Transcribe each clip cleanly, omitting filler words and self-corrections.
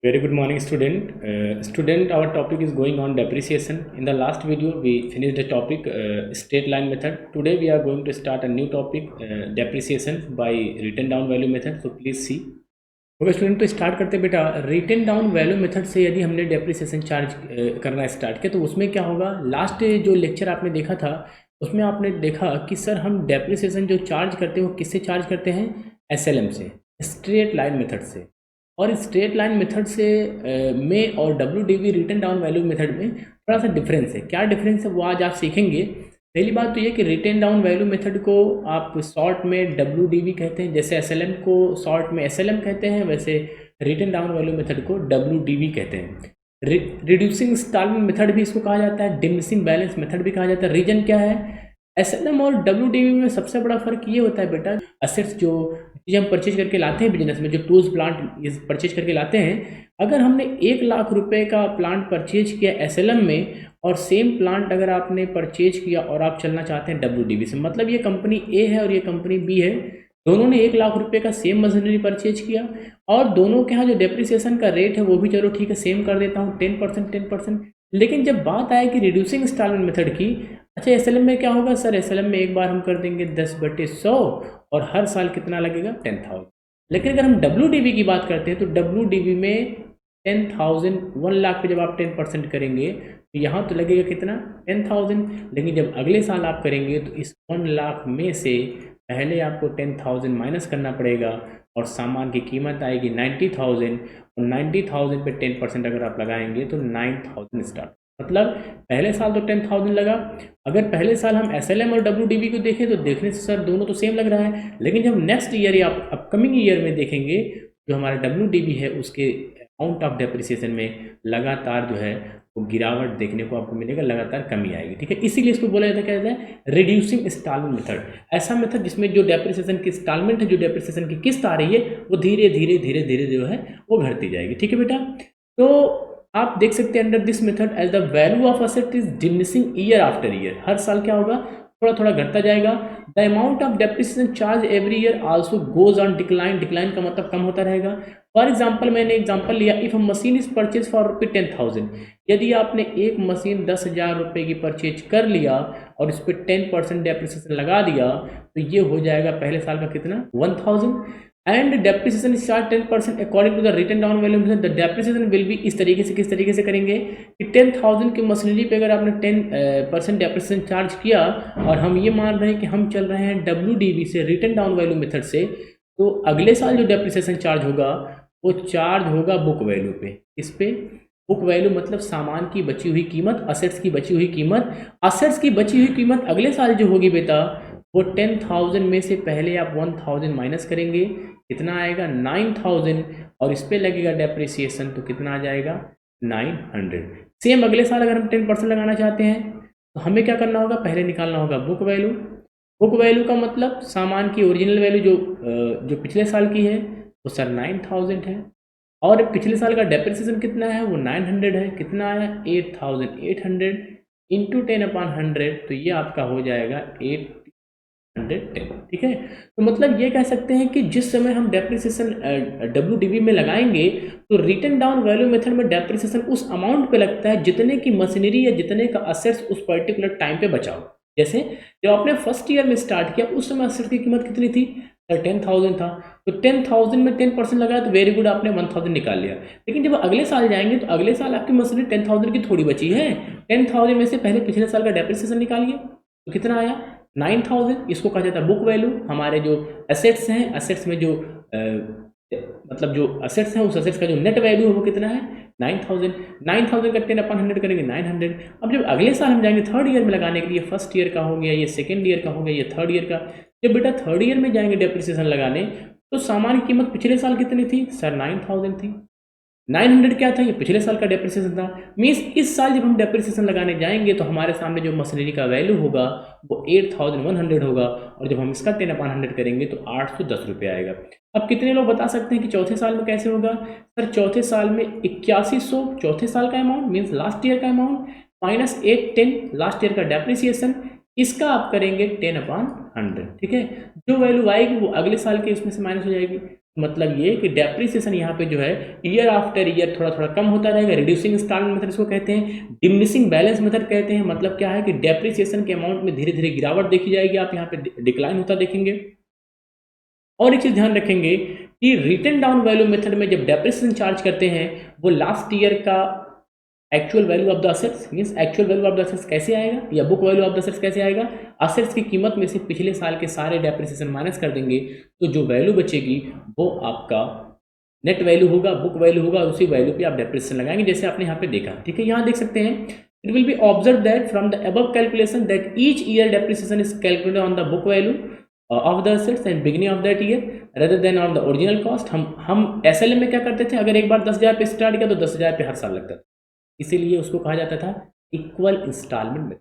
Very good morning, student. Student, our topic is going on depreciation. In the last video, we finished the topic straight line method. Today, we are going to start a new topic, depreciation by written down value method. So please see. Okay student, तो start करते बेटा। Written down value method से यदि हमने depreciation charge करना start किया तो उसमें क्या होगा। लास्ट जो लेक्चर आपने देखा था उसमें आपने देखा कि सर हम डेप्रिसिएशन जो चार्ज करते हैं वो किससे चार्ज करते हैं, एसएलएम से, स्ट्रेट लाइन मेथड से। और स्ट्रेट लाइन मेथड से में और WDV written down value method में थोड़ा सा डिफरेंस है। क्या डिफरेंस है वो आज आप सीखेंगे। पहली बात तो ये कि रिटन डाउन वैल्यू मेथड को आप शॉर्ट में डब्ल्यूडीवी कहते हैं, जैसे एसएलएम को शॉर्ट में एसएलएम कहते हैं, वैसे रिटन डाउन वैल्यू मेथड को डब्ल्यूडीवी कहते हैं। रिड्यूसिंग इंस्टॉलमेंट मेथड भी इसको कहा जाता है, डिमिनिशिंग बैलेंस मेथड भी कहा जाता है। रीजन क्या है, एसएलएम और डब्ल्यूडीवी में सबसे बड़ा फर्क ये होता है बेटा, असेट्स जो चीज़ हम परचेज करके लाते हैं बिजनेस में, जो टूल्स प्लांट परचेज करके लाते हैं, अगर हमने 1,00,000 रुपए का प्लांट परचेज किया एसएलएम में और सेम प्लांट अगर आपने परचेज किया और आप चलना चाहते हैं डब्ल्यूडीवी से, मतलब ये कंपनी ए है और ये कंपनी बी है, दोनों ने 1,00,000 रुपए का सेम मशीनरी परचेज किया और दोनों के यहाँ जो डेप्रिसिएशन का रेट है वो भी चलो ठीक है सेम कर देता हूँ 10%। लेकिन जब बात आए कि रिड्यूसिंग इंस्टॉलमेंट मेथड की, अच्छा एसएलएम में क्या होगा सर, एसएलएम में एक बार हम कर देंगे 10/100 और हर साल कितना लगेगा 10,000। लेकिन अगर हम डब्ल्यूडीवी की बात करते हैं तो डब्ल्यूडीवी में 10,000 1,00,000 पे जब आप 10% करेंगे तो यहाँ तो लगेगा कितना 10,000। लेकिन जब अगले साल आप करेंगे तो इस 1,00,000 में से पहले आपको 10,000 माइनस करना पड़ेगा और सामान की कीमत आएगी 90,000 और 90,000 पे 10% अगर आप लगाएंगे तो 9,000 स्टार्ट। मतलब पहले साल तो 10,000 लगा। अगर पहले साल हम एसएलएम और डब्ल्यूडीवी को देखें तो देखने से सर दोनों तो सेम लग रहा है, लेकिन जब नेक्स्ट ईयर या अपकमिंग ईयर में देखेंगे जो हमारा डब्ल्यूडीवी है उसके अमाउंट ऑफ डेप्रिसिएशन में लगातार जो है वो गिरावट देखने को आपको मिलेगा, लगातार कमी आएगी। ठीक है, इसीलिए इसको बोला जाता है, क्या जाता है, रिड्यूसिंग इंस्टॉलमेंट मेथड। ऐसा मेथड जिसमें जो डेप्रिसिएशन की इंस्टॉलमेंट है, जो डेप्रिसिएशन की किस्त आ रही है वो धीरे धीरे धीरे धीरे जो है वो घटती जाएगी। ठीक है बेटा, तो आप देख सकते हैं under this method as the value of asset is diminishing year after year, हर साल क्या होगा थोड़ा थोड़ा घटता जाएगा। The amount of depreciation charge every year also goes on decline, decline का मतलब कम होता रहेगा। फॉर एग्जाम्पल मैंने एग्जाम्पल लिया, if a machine is purchase for ₹10,000, यदि आपने एक मशीन 10,000 रुपये की परचेज कर लिया और इस पर 10% डेप्रिसिएशन लगा दिया तो ये हो जाएगा पहले साल का कितना 1,000 and depreciation charge 10% according to the written down value. The depreciation will be इस तरीके से, किस तरीके से करेंगे कि 10,000 की मशीनरी पे अगर आपने 10% डेप्रिसिएशन चार्ज किया और हम ये मान रहे हैं कि हम चल रहे हैं डब्ल्यूडीवी से, रिटन डाउन वैल्यू मेथड से, तो अगले साल जो डेप्रिसिएशन चार्ज होगा वो चार्ज होगा बुक वैल्यू पे। इस पे बुक वैल्यू मतलब सामान की बची हुई कीमत, असेट्स की बची हुई कीमत। असेट्स की बची हुई कीमत अगले साल जो होगी बेटा वो 10,000 में से पहले आप 1,000 माइनस करेंगे, कितना आएगा 9,000 और इस पे लगेगा डेप्रिसिएशन तो कितना आ जाएगा 900। सेम अगले साल अगर हम 10% लगाना चाहते हैं तो हमें क्या करना होगा, पहले निकालना होगा बुक वैल्यू। बुक वैल्यू का मतलब सामान की ओरिजिनल वैल्यू जो पिछले साल की है वो सर 9,000 है और पिछले साल का डेप्रिसिएशन कितना है वो 900 है, कितना आया 8,800 इंटू 10/100 तो ये आपका हो जाएगा 810। ठीक है, तो मतलब ये कह सकते हैं कि जिस समय हम डेप्रिसिएशन डब्ल्यूडीवी में लगाएंगे तो रिटन डाउन वैल्यू मेथड में डेप्रिसिएशन उस अमाउंट पे लगता है जितने की मशीनरी या जितने का असेट्स उस पर्टिकुलर टाइम पे बचा हो। जैसे जब आपने फर्स्ट ईयर में स्टार्ट किया उस समय असेट्स की कीमत कितनी थी, 10,000 था, तो 10,000 में 10% लगाया तो वेरी गुड आपने 1,000 निकाल लिया। लेकिन जब अगले साल जाएंगे तो अगले साल आपकी मशीनरी 10,000 की थोड़ी बची है, 10,000 में से पहले पिछले साल का डेप्रिसिएशन निकालिए तो कितना आया 9,000। इसको कहा जाता है बुक वैल्यू। हमारे जो एसेट्स हैं, एसेट्स में जो मतलब जो असेट्स हैं उस असेट्स का जो नेट वैल्यू है वो कितना है 9,000। 9,000 का 10/100 करेंगे 900। अब जब अगले साल हम जाएंगे थर्ड ईयर में लगाने के लिए, फर्स्ट ईयर का हो गया, ये सेकेंड ईयर का हो गया, ये थर्ड ईयर का, जब बेटा थर्ड ईयर में जाएंगे डेप्रिसिएशन लगाने तो सामान की कीमत पिछले साल कितनी थी सर 9,000 थी। 900 क्या था, ये पिछले साल का डेप्रिसिएशन था। मीन्स इस साल जब हम डेप्रिसिएशन लगाने जाएंगे तो हमारे सामने जो मशीनरी का वैल्यू होगा वो 8,100 होगा और जब हम इसका 10/100 करेंगे तो 810 रुपये आएगा। अब कितने लोग बता सकते हैं कि चौथे साल में कैसे होगा सर, चौथे साल में 8100 चौथे साल का अमाउंट मीन्स लास्ट ईयर का अमाउंट माइनस 810 लास्ट ईयर का डेप्रिसिएशन, इसका आप करेंगे 10/100। ठीक है, जो वैल्यू आएगी वो अगले साल के उसमें से माइनस हो जाएगी। मतलब ये कि डेप्रिसिएशन यहाँ पे जो है ईयर आफ्टर ईयर थोड़ा थोड़ा कम होता रहेगा। रिड्यूसिंग इंस्टॉलमेंट मेथड इसको कहते हैं, डिमिनिशिंग बैलेंस मेथड कहते हैं। मतलब क्या है कि डेप्रिसिएशन के अमाउंट में धीरे धीरे गिरावट देखी जाएगी, आप यहाँ पे डिक्लाइन होता देखेंगे। और एक चीज ध्यान रखेंगे कि रिटन डाउन वैल्यू मेथड में जब डेप्रिसिएशन चार्ज करते हैं वो लास्ट ईयर का actual value of the assets means actual value of the assets कैसे आएगा या book value of the assets कैसे आएगा, असेट्स की कीमत में से पिछले साल के सारे डेप्रिसिएशन माइनस कर देंगे तो जो वैल्यू बचेगी वो आपका नेट वैल्यू होगा, बुक वैल्यू होगा, उसी वैल्यू पे आप डेप्रिसिएशन लगाएंगे जैसे आपने यहाँ पे देखा। ठीक है, यहाँ देख सकते हैं it will be observe that from the above calculation that each year depreciation is calculated on the book value of the assets and beginning of that year rather than on the original cost. हम SLM में क्या करते थे, अगर एक बार 10,000 पे start किया तो 10,000 पे हर साल लगता था, इसीलिए उसको कहा जाता था इक्वल इंस्टॉलमेंट में।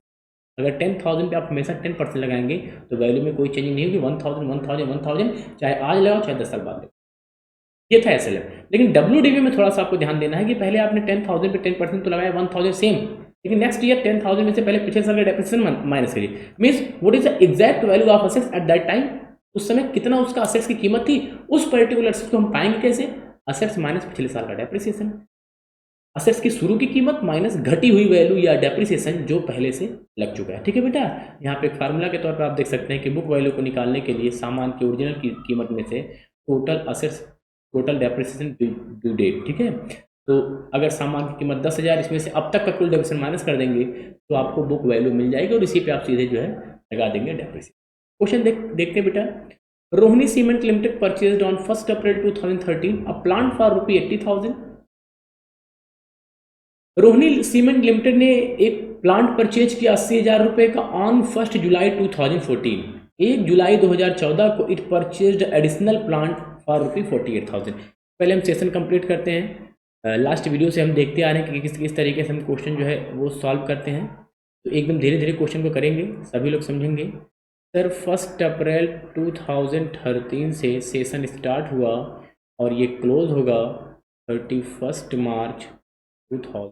अगर 10,000 पे आप हमेशा 10% लगाएंगे तो वैल्यू में कोई चेंजिंग नहीं होगी, 1,000 1,000 1,000 चाहे आज लगाओ चाहे 10 साल बाद लगाओ। ये था एसएलएम। लेकिन डब्ल्यूडीवी में थोड़ा सा आपको ध्यान देना है कि पहले आपने 10,000 पे 10% तो लगाया, 1,000 सेम, लेकिन नेक्स्ट ईयर 10,000 में से पहले पिछले साल का डेप्रिसिएशन माइनस करिए। Means what is the exact value of assets at that time, उस समय कितना उसका असेट्स की कीमत थी, उस पर्टिकुलर असेट्स को हम पाएंगे कैसे, असेट्स माइनस पिछले साल का डेप्रिसिएशन, असेट्स की शुरू की कीमत माइनस घटी हुई वैल्यू या डेप्रिसिएशन जो पहले से लग चुका है। ठीक है बेटा, यहाँ पे एक फार्मूला के तौर पर आप देख सकते हैं कि बुक वैल्यू को निकालने के लिए सामान की ओरिजिनल की कीमत में से total assets total depreciation due date. ठीक है, तो अगर सामान की कीमत 10,000 इसमें से अब तक का कुल डेप्रिसिएशन माइनस कर देंगे तो आपको बुक वैल्यू मिल जाएगी और इसी पे आप सीधे जो है लगा देंगे डेप्रिसिएशन। क्वेश्चन देखते हैं बेटा, Rohini cement limited purchased on 1 April 2013 a plant for ₹80,000। Rohini cement limited ने एक प्लांट परचेज किया 80,000 रुपये का ऑन 1 जुलाई 2014। 1 जुलाई 2014 को it purchased additional plant for ₹48,000। पहले हम सेशन कंप्लीट करते हैं। लास्ट वीडियो से हम देखते आ रहे हैं कि किस तरीके से हम क्वेश्चन जो है वो सॉल्व करते हैं, तो एकदम धीरे धीरे क्वेश्चन को करेंगे, सभी लोग समझेंगे। सर 1 अप्रैल 2013 से सेशन स्टार्ट हुआ और ये क्लोज होगा 31 मार्च 2000।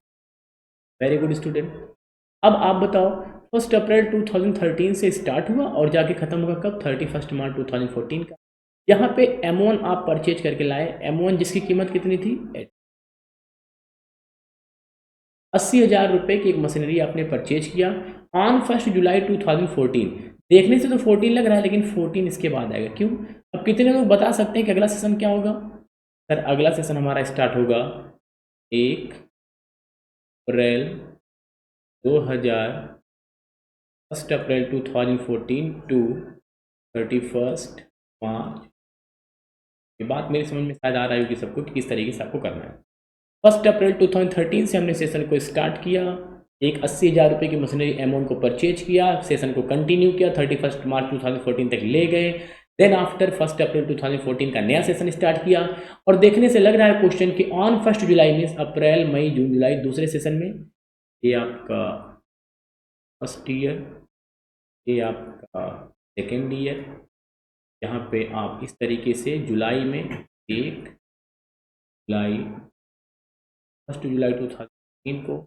Very good student. अब आप बताओ 1 अप्रैल 2013 से स्टार्ट हुआ और जाके खत्म होगा कब, 31 मार्च 2014 का। यहाँ पे M1 आप परचेज करके लाए, M1 जिसकी कीमत कितनी थी 80,000 रुपये की एक मशीनरी आपने परचेज किया ऑन 1 जुलाई 2014। देखने से तो 14 लग रहा है लेकिन 14 इसके बाद आएगा, क्यों? अब कितने लोग बता सकते हैं कि अगला सेशन क्या होगा? सर अगला सेशन हमारा स्टार्ट होगा 1 अप्रैल 2000 1 अप्रैल 2014 टू 31 मार्च। ये बात मेरी समझ में शायद आ रही होगी सबको कि किस तरीके से आपको करना है। 1 अप्रैल 2013 से हमने सेशन को स्टार्ट किया, एक 80,000 रुपये की मशीनरी M1 को परचेज किया, सेशन को कंटिन्यू किया, 31 मार्च 2014 तक ले गए। देन आफ्टर 1 अप्रैल 2014 का नया सेशन स्टार्ट किया और देखने से लग रहा है क्वेश्चन कि ऑन 1 जुलाई मीन्स अप्रैल मई जून जुलाई दूसरे सेशन में, ये आपका फर्स्ट ईयर, ये आपका सेकेंड ईयर, यहाँ पे आप इस तरीके से जुलाई में 1 जुलाई 1 जुलाई 2003 को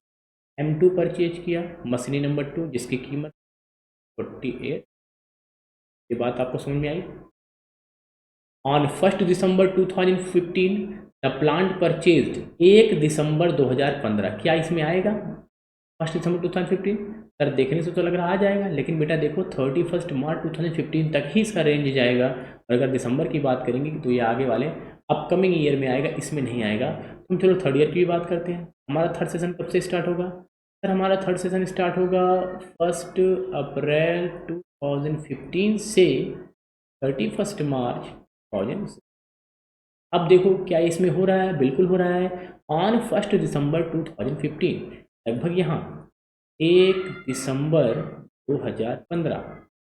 M2 परचेज किया, मशीनरी नंबर 2 जिसकी कीमत 48। ये बात आपको समझ में आई? On 1 December 2015 the plant purchased 1 दिसंबर 2015। क्या इसमें आएगा 1 दिसंबर 2015? सर देखने से तो लग रहा आ जाएगा, लेकिन बेटा देखो 31 मार्च 2015 तक ही इसका रेंज जाएगा और अगर दिसंबर की बात करेंगे तो ये आगे वाले अपकमिंग ईयर में आएगा, इसमें नहीं आएगा। तो हम चलो थर्ड ईयर की भी बात करते हैं। हमारा थर्ड सेशन कब से स्टार्ट होगा? सर हमारा थर्ड सेशन स्टार्ट होगा 1 अप्रैल 2015 से 31 मार्च 2000। अब देखो क्या इसमें हो रहा है? बिल्कुल हो रहा है। ऑन 1 दिसंबर 2015 लगभग यहाँ 1 दिसंबर 2015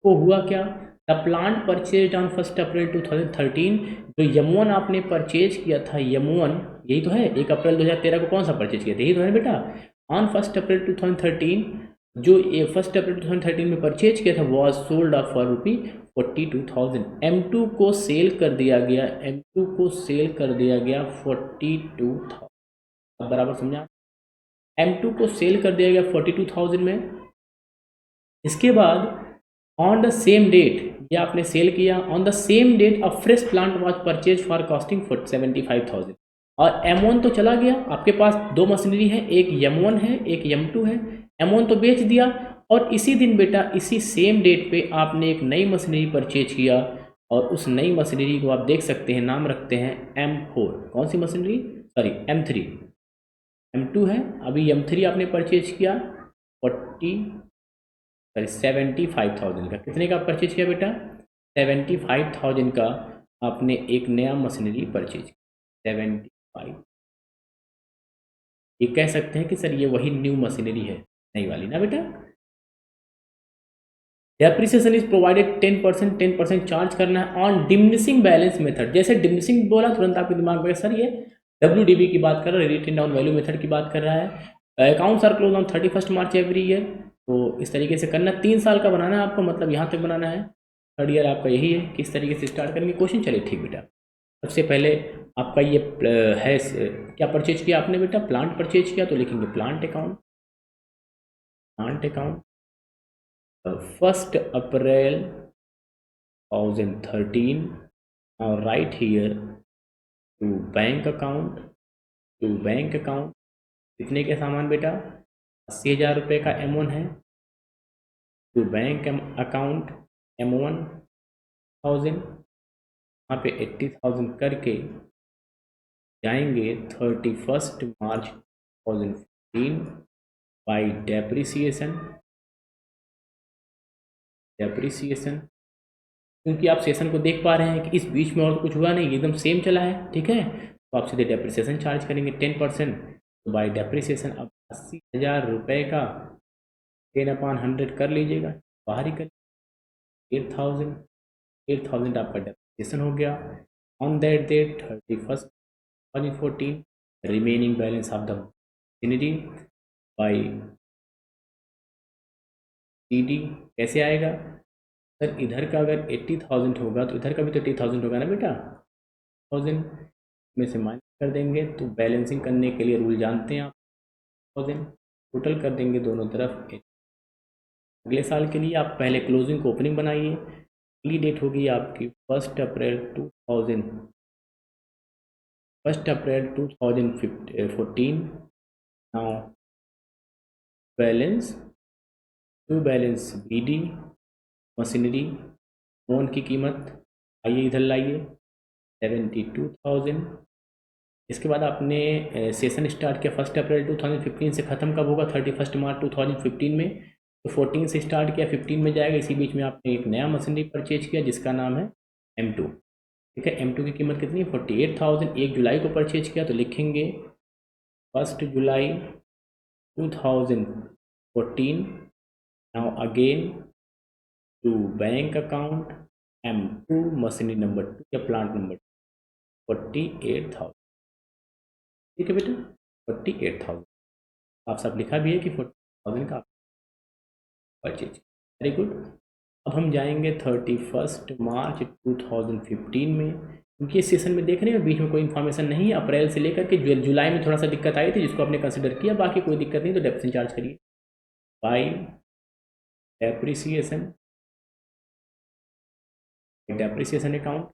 को हुआ क्या? The plant purchase on 1 April 2013। जो M1 आपने परचेज किया था, M1 यही तो है, 1 अप्रैल 2013 को कौन सा परचेज किया था, यही तो है बेटा। ऑन 1 अप्रैल 2013 जो 1 अप्रैल 2013 में परचेज किया था was sold off for ₹42,000। M2 को सेल कर दिया गया, M2 को सेल कर दिया गया 42,000। अब बराबर समझा? M2 को सेल कर दिया गया 42,000 में। इसके बाद ऑन द सेम डेट ये आपने सेल किया। On the same date a fresh plant was purchase for costing 75,000 और M1 तो चला गया, आपके पास दो मशीनरी है, एक M1 है एक M2 है। M1 तो बेच दिया और इसी दिन बेटा इसी सेम डेट पे आपने एक नई मशीनरी परचेज किया और उस नई मशीनरी को आप देख सकते हैं, नाम रखते हैं M4। कौन सी मशीनरी? Sorry M3। M2 है, अभी M3 आपने परचेज किया 75,000 का। कितने का परचेज किया बेटा? 75,000 का आपने एक नया मशीनरी परचेज किया 75। ये कह सकते हैं कि सर ये वही न्यू मशीनरी है, नई वाली ना बेटा। डेप्रिसिएशन इज प्रोवाइडेड 10% चार्ज करना है ऑन डिमिनिशिंग बैलेंस मेथड। जैसे डिमिनिशिंग बोला तुरंत आपके दिमाग में सर ये WDB की बात कर रहा है, रिटेन डाउन वैल्यू मेथड की बात कर रहा है। Accounts are close on 31 March every year. तो इस तरीके से करना, 3 साल का बनाना है आपको, मतलब यहाँ तक बनाना है। थर्ड ईयर आपका यही है, किस तरीके से स्टार्ट करेंगे क्वेश्चन। चलिए ठीक बेटा, सबसे पहले आपका ये है क्या परचेज किया आपने बेटा? प्लांट परचेज किया, तो लिखेंगे plant account. Plant account 1 April 2013। now write here to bank account. To bank account कितने के सामान बेटा? 80,000 रुपये का M1 है। टू बैंक अकाउंट M1,000, वहाँ पे 80,000 करके जाएंगे 31 मार्च 2015 बाई डेप्रिसिएशन। क्योंकि आप सेशन को देख पा रहे हैं कि इस बीच में और तो कुछ हुआ नहीं, एकदम सेम चला है, ठीक है। तो आप सीधे डेप्रिसिएशन चार्ज करेंगे 10%। तो बाई डेप्रिसिएशन अब 80,000 रुपये का 10/100 कर लीजिएगा, बाहर ही कर 8,000 आपका डेप्रिसिएशन हो गया। On that date 31 2014 remaining balance of the machinery by CD कैसे आएगा? सर इधर का अगर 80,000 होगा तो इधर का भी तो 80,000 होगा ना बेटा। 1000 में से माइनस कर देंगे, तो बैलेंसिंग करने के लिए रूल जानते हैं आप। 1000 टोटल कर देंगे दोनों तरफ। अगले साल के लिए आप पहले क्लोजिंग को ओपनिंग बनाइए। अगली डेट होगी आपकी 1 April 2014। Now balance to balance BD machinery own की कीमत आइए इधर लाइए 72,000। इसके बाद आपने सेशन स्टार्ट किया 1 अप्रैल 2015 से, ख़त्म कब होगा? 31 मार्च 2015 में। तो 14 से स्टार्ट किया, 15 में जाएगा। इसी बीच में आपने एक नया मशीनरी परचेज किया जिसका नाम है M2, ठीक है। M2 की कीमत कितनी है? 48,000। 1 जुलाई को परचेज किया, तो लिखेंगे 1 July 2014। Now again to bank account M2 machinery number 2 या प्लांट नंबर 48,000, ठीक है बेटा। 48,000 आप सब लिखा भी है कि 40,000 का परचेज। Very good. अब हम जाएंगे 31 मार्च 2015 में, क्योंकि इस सेशन में देख रहे हैं बीच में कोई इन्फॉर्मेशन नहीं है। अप्रैल से लेकर के जुलाई में थोड़ा सा दिक्कत आई थी जिसको आपने कंसिडर किया, बाकी कोई दिक्कत नहीं। तो डेप्रिसिएशन चार्ज करिए बाई डेप्रिसिएशन अकाउंट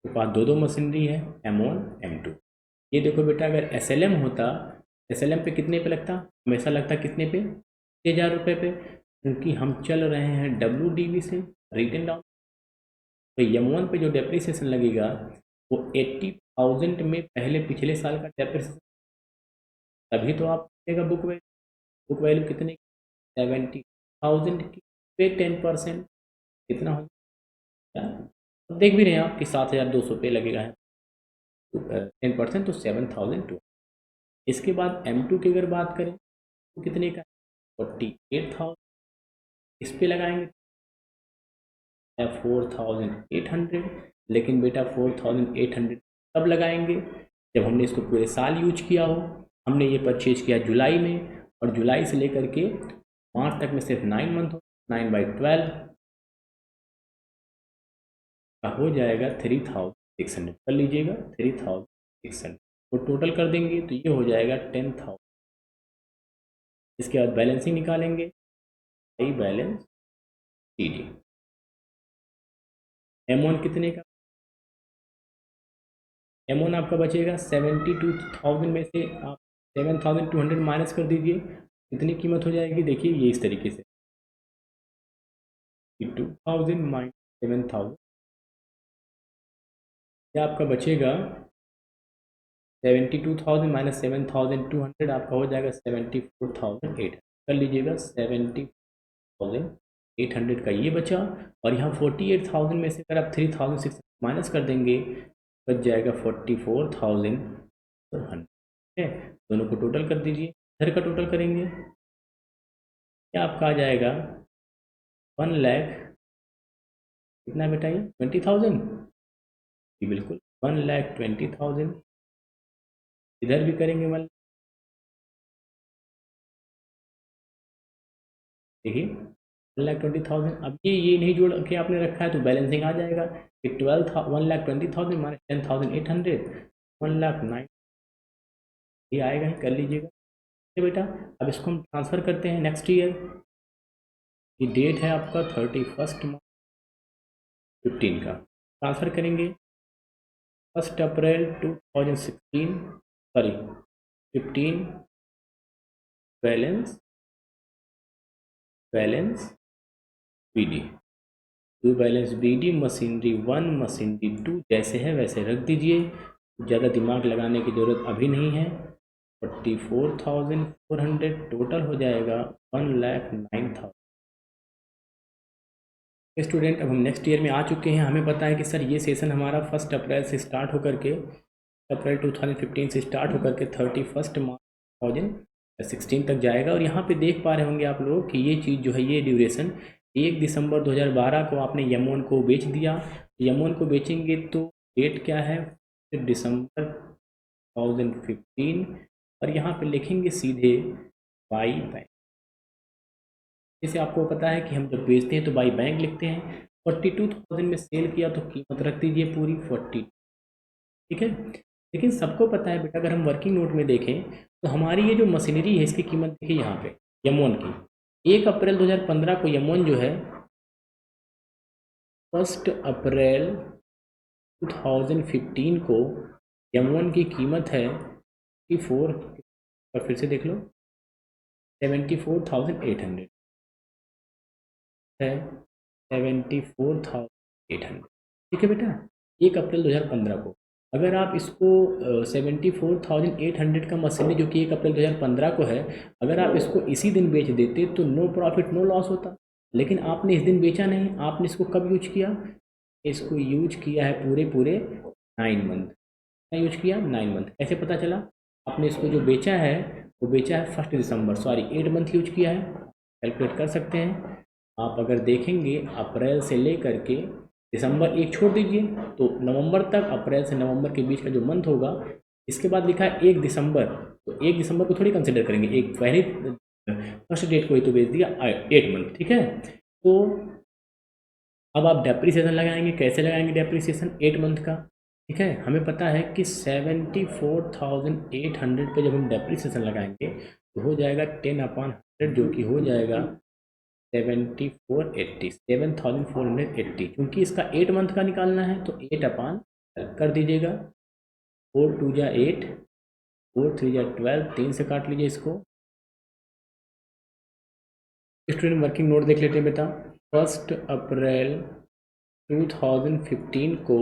के पास दो मशीनरी है M1 M2। ये देखो बेटा, अगर SLM होता, SLM पे कितने पे लगता? हमेशा लगता कितने पे? 6,000 रुपये पे। क्योंकि हम चल रहे हैं WDB से, रिटन डाउन। तो M1 पे जो डेप्रिसिएशन लगेगा वो 80,000 में पहले पिछले साल का डेप्रिसिएशन, तभी तो आप देगा बुक वैल्यू। बुक वैल्यू कितने? 70,000 की पे 10% कितना हो जाएगा? देख भी रहे हैं आप कि 7,200 पे लगेगा है, तो 10% तो 7,200। इसके बाद M2 की अगर बात करें तो कितने का? 48,000। इस पे लगाएंगे 4,800। लेकिन बेटा 4,800 तब लगाएंगे जब हमने इसको पूरे साल यूज किया हो। हमने ये परचेज किया जुलाई में, और जुलाई से लेकर के मार्च तक में सिर्फ 9 मंथ हो। 9/12 का हो जाएगा 3,600। कर लीजिएगा 3,600 तो टोटल कर देंगे तो ये हो जाएगा 10,000। इसके बाद बैलेंसिंग निकालेंगे, बैलेंस CD। M1 कितने का, M1 आपका बचेगा 72,000 में से आप 7,200 माइनस कर दीजिए, कितनी कीमत हो जाएगी, देखिए ये इस तरीके से 2,000 माइनस 7,000, क्या आपका बचेगा 72,000 माइनस 7,200, आपका हो जाएगा 74,800, कर लीजिएगा 70,800 का ये बचा, और यहाँ 48,000 में से अगर आप 3,600 माइनस कर देंगे बच जाएगा 44,400, ठीक है। दोनों को टोटल कर दीजिए, इधर का टोटल करेंगे क्या आपका आ जाएगा 1,00,000, कितना बेटा ये 20,000, जी बिल्कुल 1,20,000, इधर भी करेंगे 1, देखिए 1,20,000, अब ये नहीं जोड़ के आपने रखा है तो बैलेंसिंग आ जाएगा कि 1,20,000 माइनस 10,800, 1,09,000, ये आएगा ही, कर लीजिएगा, ठीक है बेटा। अब इसको हम ट्रांसफ़र करते हैं नेक्स्ट ईयर, ये डेट है आपका 31 मार्च 15 का, ट्रांसफ़र करेंगे 1 April 2016, sorry 15, balance BD, to balance BD, machinery 1 machinery 2 जैसे है वैसे रख दीजिए, ज़्यादा दिमाग लगाने की ज़रूरत अभी नहीं है। 44,400 टोटल हो जाएगा 1,09,000। स्टूडेंट अब हम नेक्स्ट ईयर में आ चुके हैं, हमें पता है कि सर ये सेशन हमारा 1 अप्रैल से स्टार्ट होकर के, अप्रैल 2015 से स्टार्ट होकर के 31 मार्च 2016 तक जाएगा, और यहाँ पे देख पा रहे होंगे आप लोग कि ये चीज़ जो है, ये ड्यूरेशन 1 दिसंबर 2012 को आपने M1 को बेच दिया, M1 को बेचेंगे तो डेट क्या है, दिसंबर 2015, और यहाँ पे लिखेंगे सीधे बाई बैंक, जैसे आपको पता है कि हम जब बेचते हैं तो बाई बैंक लिखते हैं। 42,000 में सेल किया तो कीमत रख दीजिए पूरी 40, ठीक है। लेकिन सबको पता है बेटा, अगर हम वर्किंग नोट में देखें तो हमारी ये जो मशीनरी है इसकी कीमत देखिए यहाँ पे M1 की 1 अप्रैल 2015 को M1 जो है 1 अप्रैल 2015 को M1 की कीमत है 54, और फिर से देख लो 74,800 है, 74,800, ठीक है बेटा। 1 अप्रैल 2015 को अगर आप इसको 74,800 का मशीनरी जो कि 1 अप्रैल 2015 को है, अगर आप इसको इसी दिन बेच देते तो नो प्रॉफिट नो लॉस होता, लेकिन आपने इस दिन बेचा नहीं, आपने इसको कब यूज किया, इसको यूज किया है पूरे पूरे 9 मंथ, क्या यूज किया 9 मंथ, कैसे पता चला, आपने इसको जो बेचा है वो बेचा है 1 दिसंबर, सॉरी 8 मंथ यूज किया है, कैलकुलेट कर सकते हैं आप। अगर देखेंगे अप्रैल से लेकर के दिसंबर एक छोड़ दीजिए तो नवंबर तक, अप्रैल से नवंबर के बीच का जो मंथ होगा, इसके बाद लिखा है 1 दिसंबर, तो 1 दिसंबर को थोड़ी कंसिडर करेंगे, एक पहले 1 डेट को ही तो बेच दिया, 8 मंथ, ठीक है। तो अब आप डेप्रीसिएशन लगाएंगे, कैसे लगाएंगे डेप्रीसिएशन 8 मंथ का, ठीक है। हमें पता है कि 74,800 पे जब हम डेप्रीसिएशन लगाएंगे तो हो जाएगा 10/100, जो कि हो जाएगा 7480, 7,480, क्योंकि इसका 8 मंथ का निकालना है तो 8/, कर दीजिएगा, 4 2 जा 8, 4 3 जा 12, 3 से काट लीजिए इसको। स्टूडेंट वर्किंग नोट देख लेते हैं बेटा, 1 अप्रैल 2015 को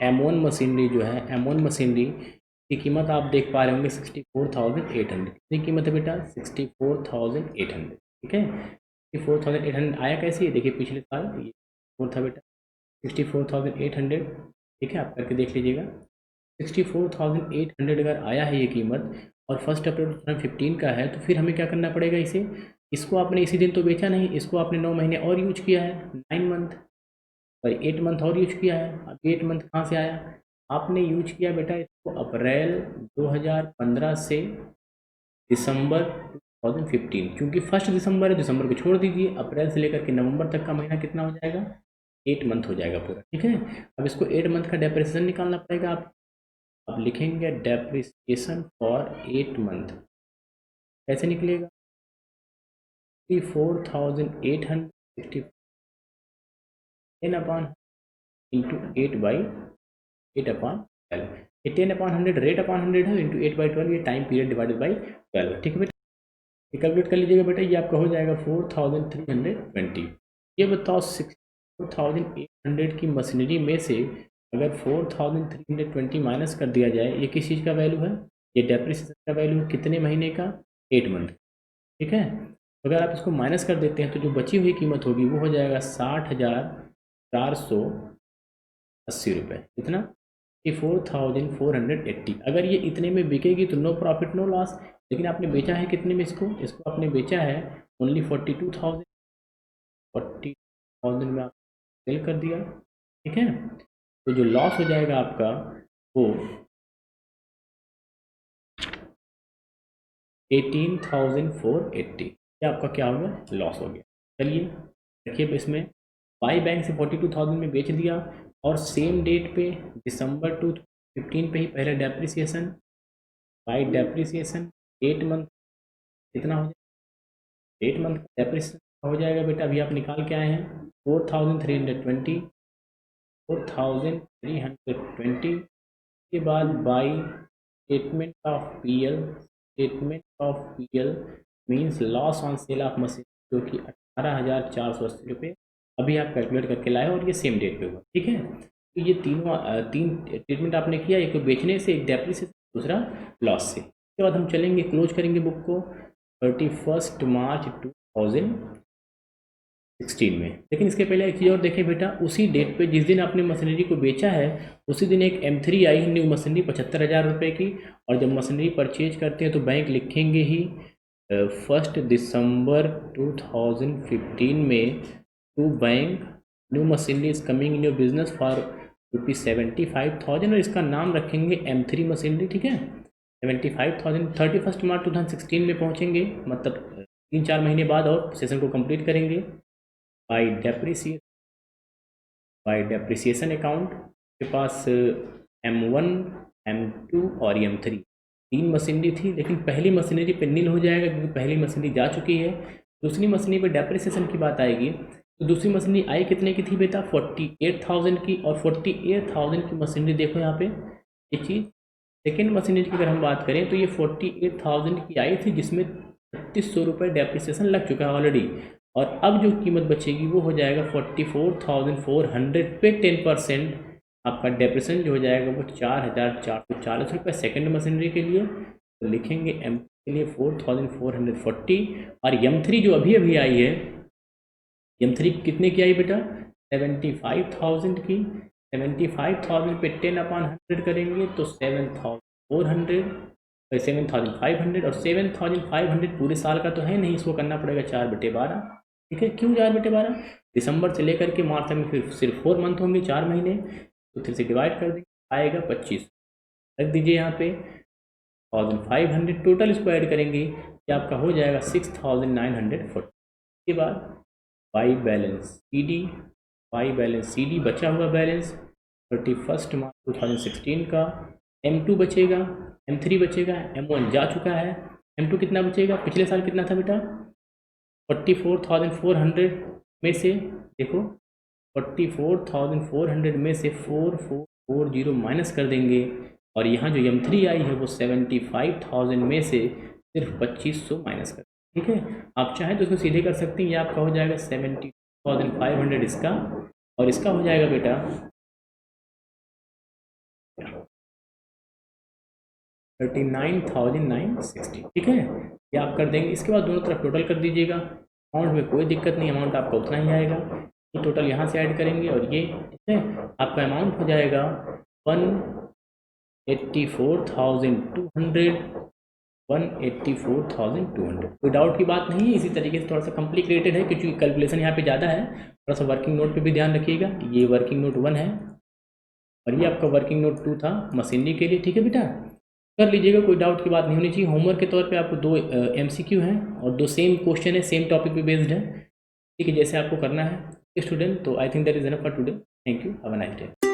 M1 मशीनरी जो है, M1 मशीनरी की कीमत आप देख पा रहे होंगे 64,800, कितनी कीमत है बेटा 64,800, ठीक है। 64,800 आया कैसे, ये देखिए पिछले साल ये 4 था बेटा 64,800, ठीक है, आप करके देख लीजिएगा। 64,800 अगर आया है ये कीमत और 1 अप्रैल 2015 का है, तो फिर हमें क्या करना पड़ेगा, इसे, इसको आपने इसी दिन तो बेचा नहीं, इसको आपने 9 महीने और यूज किया है, 9 मंथ, और 8 मंथ और यूज किया है। अब 8 मंथ कहाँ से आया, आपने यूज किया बेटा इसको अप्रैल 2015 से दिसंबर 2015, क्योंकि 1 दिसंबर है, दिसंबर को छोड़ दीजिए, अप्रैल से लेकर के नवंबर तक का महीना कितना हो जाएगा, 8 मंथ हो जाएगा पूरा, ठीक है। अब इसको 8 मंथ का डेप्रिसिएशन निकालना पड़ेगा, आप अब लिखेंगे डेप्रिसिएशन फॉर 8 मंथ, कैसे निकलेगा 64,860 10/, इंटू 8/8/12, ये 10/100 रेट अपॉन 100 है, इंटू 8/12 ये टाइम पीरियड डिवाइडेड बाई 12। ठीक है बेटा, ये कैलकुलेट कर लीजिएगा बेटा, ये आपका हो जाएगा 4320। ये बताओ 4800 की मशीनरी में से अगर 4320 माइनस कर दिया जाए, ये किस चीज़ का वैल्यू है? ये डेप्रिसिएशन का वैल्यू कितने महीने का? 8 मंथ। ठीक है, अगर आप इसको माइनस कर देते हैं तो जो बची हुई कीमत होगी वो हो जाएगा 60,480 रुपये। कितना? 4480। अगर ये इतने में बिकेगी तो नो प्रॉफिट नो लॉस, लेकिन आपने बेचा है कितने में इसको आपने बेचा है ओनली 42,000। 40,000 में आप सेल कर दिया। ठीक है, तो जो लॉस हो जाएगा आपका वो 18,480। ये आपका क्या हो गया? लॉस हो गया। चलिए देखिए, इसमें बाई बैंक से 42,000 में बेच दिया और सेम डेट पे दिसंबर 2015 पे ही पहले डेप्रिसिएशन बाई डेप्रिसिएशन 8 मंथ कितना हो जाएगा? 8 मंथ का डेप्रिसिएशन हो जाएगा बेटा, अभी आप निकाल के आए हैं 4320 4320 के बाद by statement of PL means loss on sale of machine, जो कि 18,480 रुपये अभी आप कैलकुलेट करके लाए और ये सेम डेट पे हुआ। ठीक है, तो ये तीन ट्रीटमेंट आपने किया, एक तो बेचने से, एक डेप्रिसिएशन, दूसरा लॉस से। उसके बाद हम चलेंगे, क्लोज करेंगे बुक को 31 मार्च 2016 में। लेकिन इसके पहले एक चीज़ और देखें बेटा, उसी डेट पे जिस दिन आपने मशीनरी को बेचा है उसी दिन एक M3 आई है, न्यू मशीनरी 75,000 रुपये की। और जब मशीनरी परचेज करते हैं तो बैंक लिखेंगे ही 1 दिसंबर 2015 में to bank new machinery is coming in your business for ₹75,000 और इसका नाम रखेंगे M3 मशीनरी। ठीक है, 75,000 31 मार्च 2016 में पहुंचेंगे, मतलब 3-4 महीने बाद और सेशन को कंप्लीट करेंगे। बाई डेप्रिसिएशन अकाउंट के पास M1 M2 और M3 तीन मशीनरी थी, लेकिन पहली मशीनरी पे नील हो जाएगा क्योंकि पहली मशीनरी जा चुकी है। दूसरी मशीनरी पे डेप्रिसिएशन की बात आएगी, तो दूसरी मशीनरी आई कितने की थी बेटा? 48,000 की। और 48,000 की मशीनरी देखो यहाँ पे ये चीज़। सेकेंड मशीनरी की अगर हम बात करें तो ये 48,000 की आई थी, जिसमें 3,600 रुपये डेप्रिसिएशन लग चुका है ऑलरेडी। और अब जो कीमत बचेगी वो हो जाएगा 44,400 पे 10% आपका डेप्रिसिएशन जो हो जाएगा वो 4,440 रुपये सेकेंड मशीनरी के लिए। तो लिखेंगे M के लिए 4,440। और M3 जो अभी अभी आई है, M3 कितने की आई बेटा? 75,000 की। 75,000 पे 10/100 करेंगे तो 7,400 7,500। और 7,500 पूरे साल का तो है नहीं, इसको करना पड़ेगा 4/12। ठीक है, क्यों 4/12? दिसंबर से लेकर के मार्च तक में फिर सिर्फ 4 मंथ होंगे, 4 महीने, तो 3 से डिवाइड कर देंगे, आएगा 25। रख दीजिए यहाँ पे 1,500 टोटल, इसको ऐड करेंगे कि आपका हो जाएगा 6,940। के बाद बाई बैलेंस CD बचा हुआ बैलेंस 31 मार्च 2016 का। M2 बचेगा, M3 बचेगा, M1 जा चुका है, M2 कितना बचेगा? पिछले साल कितना था बेटा? 44,400 में से देखो 44,400 में से 4,440 माइनस कर देंगे। और यहाँ जो M3 आई है वो 75,000 में से सिर्फ 2,500 माइनस कर। ठीक है, आप चाहें तो इसको सीधे कर सकते हैं, ये आपका हो जाएगा 70,500 इसका, और इसका हो जाएगा बेटा 39,960। ठीक है, ये आप कर देंगे। इसके बाद दोनों तरफ टोटल कर दीजिएगा, अमाउंट में कोई दिक्कत नहीं, अमाउंट आपका उतना ही आएगा। ये टोटल यहाँ से ऐड करेंगे और ये, ठीक है, आपका अमाउंट हो जाएगा 184,200 184,200। कोई डाउट की बात नहीं है, इसी तरीके से थोड़ा सा कॉम्प्लिकेटेड है क्योंकि कैलकुलेशन यहाँ पे ज़्यादा है। थोड़ा सा वर्किंग नोट पे भी ध्यान रखिएगा, ये वर्किंग नोट 1 है और ये आपका वर्किंग नोट 2 था मशीनरी के लिए। ठीक है बेटा, कर लीजिएगा, कोई डाउट की बात नहीं होनी चाहिए। होमवर्क के तौर पे आपको 2 MCQ हैं और 2 सेम क्वेश्चन है, सेम टॉपिक पे बेस्ड है। ठीक है, जैसे आपको करना है स्टूडेंट। तो I think that is enough for today. Thank you, have a nice day.